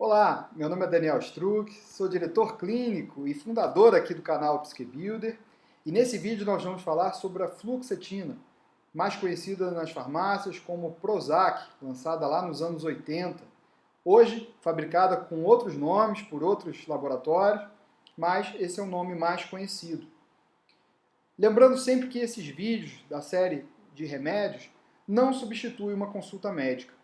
Olá, meu nome é Daniel Struck, sou diretor clínico e fundador aqui do canal PsiqueBuilder, e nesse vídeo nós vamos falar sobre a fluoxetina, mais conhecida nas farmácias como Prozac, lançada lá nos anos 80. Hoje, fabricada com outros nomes por outros laboratórios, mas esse é o nome mais conhecido. Lembrando sempre que esses vídeos da série de remédios não substituem uma consulta médica.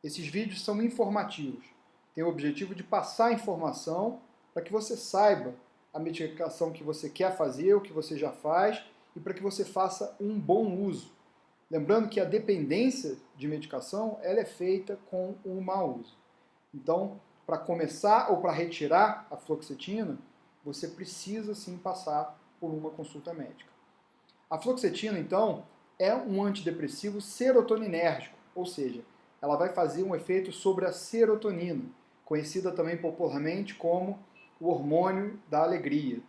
Esses vídeos são informativos. Tem o objetivo de passar informação para que você saiba a medicação que você quer fazer, o que você já faz, e para que você faça um bom uso. Lembrando que a dependência de medicação ela é feita com o mau uso. Então, para começar ou para retirar a fluoxetina, você precisa sim passar por uma consulta médica. A fluoxetina, então, é um antidepressivo serotoninérgico, ou seja, ela vai fazer um efeito sobre a serotonina, conhecida também popularmente como o hormônio da alegria.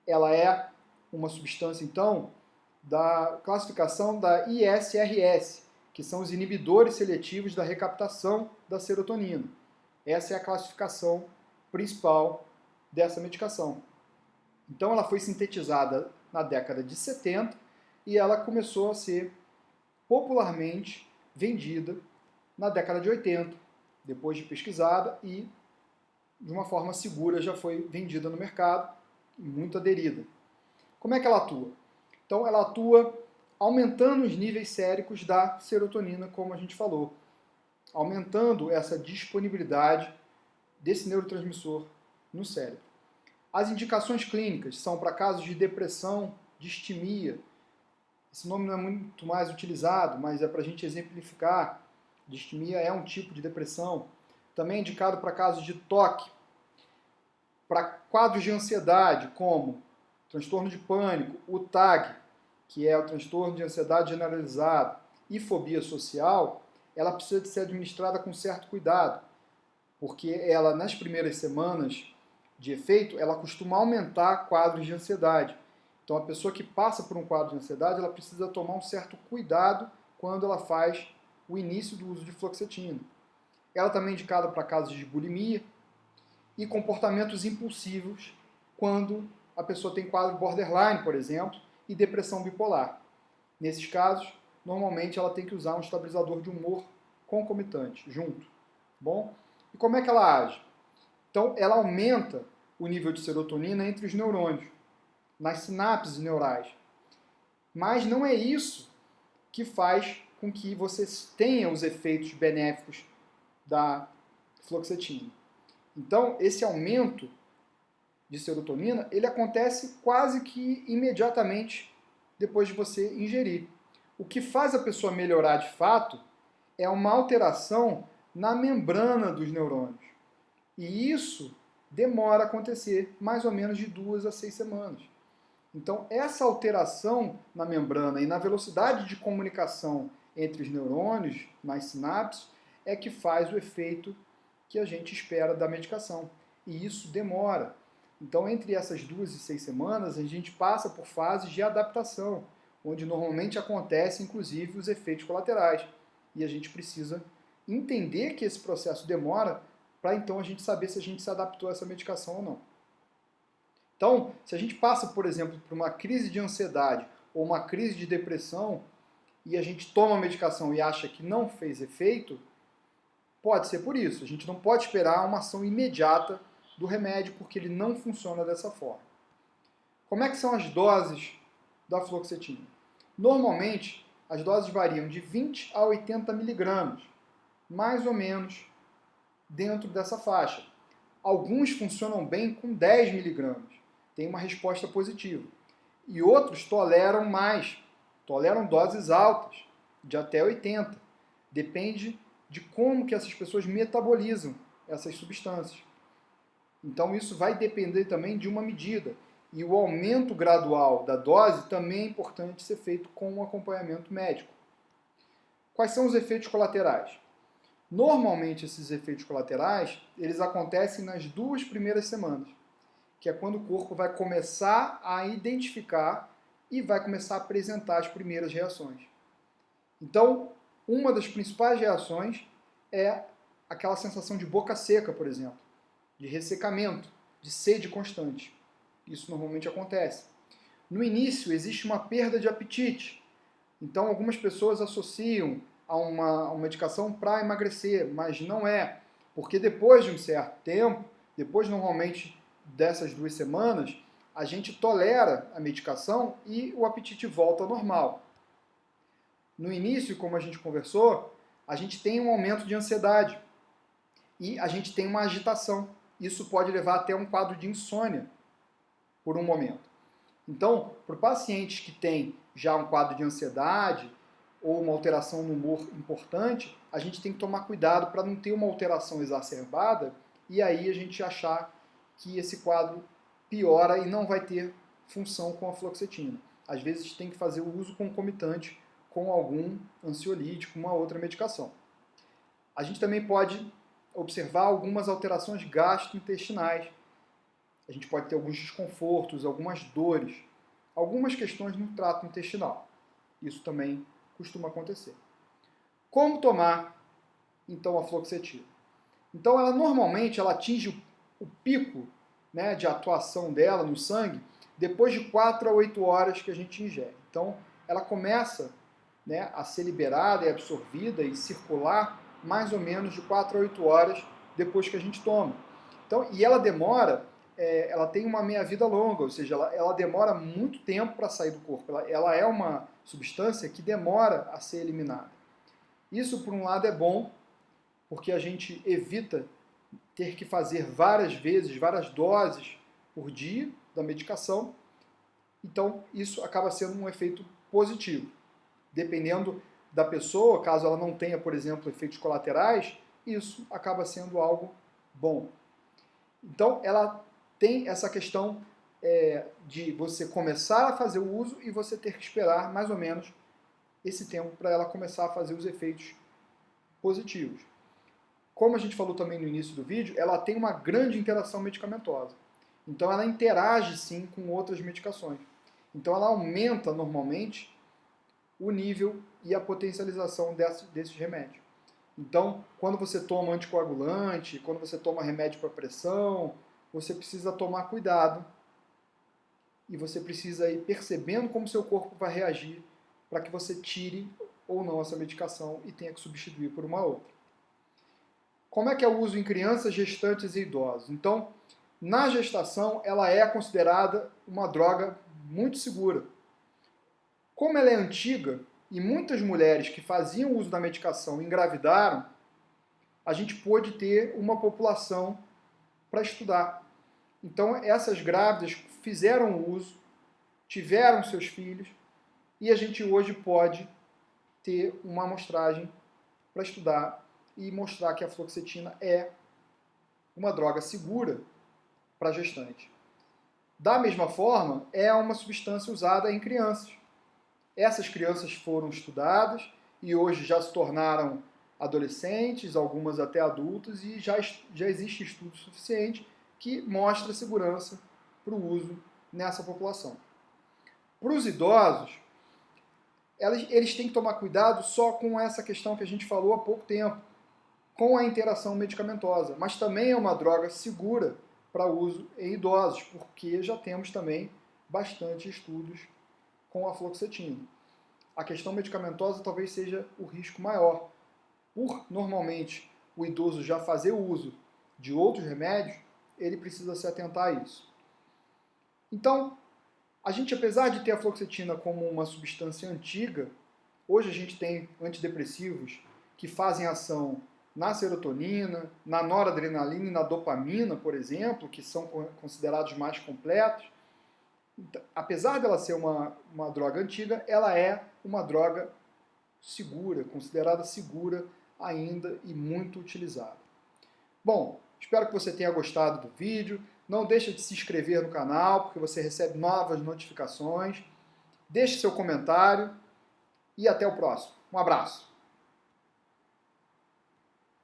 Ela é uma substância, então, da classificação da ISRS, que são os inibidores seletivos da recaptação da serotonina. Essa é a classificação principal dessa medicação. Então, ela foi sintetizada na década de 70 e ela começou a ser popularmente vendida na década de 80, depois de pesquisada e de uma forma segura já foi vendida no mercado, muito aderida. Como é que ela atua? Então ela atua aumentando os níveis séricos da serotonina, como a gente falou, aumentando essa disponibilidade desse neurotransmissor no cérebro. As indicações clínicas são para casos de depressão, distimia. Esse nome não é muito mais utilizado, mas é para a gente exemplificar. Distimia é um tipo de depressão. Também é indicado para casos de toque, para quadros de ansiedade, como transtorno de pânico, o TAG, que é o transtorno de ansiedade generalizada, e fobia social, ela precisa de ser administrada com certo cuidado, porque ela, nas primeiras semanas de efeito, ela costuma aumentar quadros de ansiedade. Então, a pessoa que passa por um quadro de ansiedade, ela precisa tomar um certo cuidado quando ela faz o início do uso de fluoxetina. Ela também é indicada para casos de bulimia e comportamentos impulsivos, quando a pessoa tem quadro borderline, por exemplo, e depressão bipolar. Nesses casos, normalmente ela tem que usar um estabilizador de humor concomitante, junto. Bom? E como é que ela age? Então, ela aumenta o nível de serotonina entre os neurônios, nas sinapses neurais. Mas não é isso que faz com que você tenha os efeitos benéficos da fluoxetina. Então, esse aumento de serotonina, ele acontece quase que imediatamente depois de você ingerir. O que faz a pessoa melhorar de fato é uma alteração na membrana dos neurônios. E isso demora a acontecer mais ou menos de 2 a 6 semanas. Então, essa alteração na membrana e na velocidade de comunicação entre os neurônios, nas sinapses, é que faz o efeito que a gente espera da medicação. E isso demora. Então, entre essas 2 e 6 semanas, a gente passa por fases de adaptação, onde normalmente acontecem, inclusive, os efeitos colaterais. E a gente precisa entender que esse processo demora para então a gente saber se a gente se adaptou a essa medicação ou não. Então, se a gente passa, por exemplo, por uma crise de ansiedade ou uma crise de depressão e a gente toma a medicação e acha que não fez efeito, pode ser por isso. A gente não pode esperar uma ação imediata do remédio porque ele não funciona dessa forma. Como é que são as doses da fluoxetina? Normalmente, as doses variam de 20 a 80 miligramas, mais ou menos dentro dessa faixa. Alguns funcionam bem com 10 miligramas, tem uma resposta positiva. E outros toleram mais, toleram doses altas, de até 80. Depende de como que essas pessoas metabolizam essas substâncias. Então isso vai depender também de uma medida. E o aumento gradual da dose também é importante ser feito com um acompanhamento médico. Quais são os efeitos colaterais? Normalmente esses efeitos colaterais, eles acontecem nas 2 primeiras semanas, que é quando o corpo vai começar a identificar e vai começar a apresentar as primeiras reações. Então, uma das principais reações é aquela sensação de boca seca, por exemplo, de ressecamento, de sede constante. Isso normalmente acontece. No início, existe uma perda de apetite. Então, algumas pessoas associam a uma medicação para emagrecer, mas não é. Porque depois de um certo tempo, depois normalmente dessas 2 semanas, a gente tolera a medicação e o apetite volta ao normal. No início, como a gente conversou, a gente tem um aumento de ansiedade e a gente tem uma agitação. Isso pode levar até um quadro de insônia por um momento. Então, para pacientes que têm já um quadro de ansiedade ou uma alteração no humor importante, a gente tem que tomar cuidado para não ter uma alteração exacerbada e aí a gente achar que esse quadro piora e não vai ter função com a fluoxetina. Às vezes tem que fazer o uso concomitante com algum ansiolítico, uma outra medicação. A gente também pode observar algumas alterações gastrointestinais. A gente pode ter alguns desconfortos, algumas dores, algumas questões no trato intestinal. Isso também costuma acontecer. Como tomar, então, a fluoxetina? Então, ela normalmente atinge o pico, né, de atuação dela no sangue depois de 4 a 8 horas que a gente ingere. Então, ela começa, né, a ser liberada e absorvida e circular mais ou menos de 4 a 8 horas depois que a gente toma. Então, e ela demora, ela tem uma meia-vida longa, ou seja, ela demora muito tempo para sair do corpo. Ela é uma substância que demora a ser eliminada. Isso, por um lado, é bom, porque a gente evita ter que fazer várias vezes, várias doses por dia da medicação. Então, isso acaba sendo um efeito positivo. Dependendo da pessoa, caso ela não tenha, por exemplo, efeitos colaterais, isso acaba sendo algo bom. Então, ela tem essa questão de você começar a fazer o uso e você ter que esperar mais ou menos esse tempo para ela começar a fazer os efeitos positivos. Como a gente falou também no início do vídeo, ela tem uma grande interação medicamentosa. Então, ela interage sim com outras medicações. Então, ela aumenta normalmente o nível e a potencialização desses remédios. Então, quando você toma anticoagulante, quando você toma remédio para pressão, você precisa tomar cuidado e você precisa ir percebendo como seu corpo vai reagir para que você tire ou não essa medicação e tenha que substituir por uma outra. Como é que é o uso em crianças, gestantes e idosos? Então, na gestação, ela é considerada uma droga muito segura. Como ela é antiga e muitas mulheres que faziam uso da medicação engravidaram, a gente pôde ter uma população para estudar. Então, essas grávidas fizeram o uso, tiveram seus filhos, e a gente hoje pode ter uma amostragem para estudar e mostrar que a fluoxetina é uma droga segura para gestante. Da mesma forma, é uma substância usada em crianças. Essas crianças foram estudadas e hoje já se tornaram adolescentes, algumas até adultas, e já existe estudo suficiente que mostra segurança para o uso nessa população. Para os idosos, eles têm que tomar cuidado só com essa questão que a gente falou há pouco tempo, com a interação medicamentosa, mas também é uma droga segura para uso em idosos, porque já temos também bastante estudos com a fluoxetina. A questão medicamentosa talvez seja o risco maior. Por, normalmente, o idoso já fazer uso de outros remédios, ele precisa se atentar a isso. Então, a gente, apesar de ter a fluoxetina como uma substância antiga, hoje a gente tem antidepressivos que fazem ação na serotonina, na noradrenalina e na dopamina, por exemplo, que são considerados mais completos. Então, apesar dela ser uma droga antiga, ela é uma droga segura, considerada segura ainda e muito utilizada. Bom, espero que você tenha gostado do vídeo. Não deixe de se inscrever no canal, porque você recebe novas notificações. Deixe seu comentário e até o próximo. Um abraço!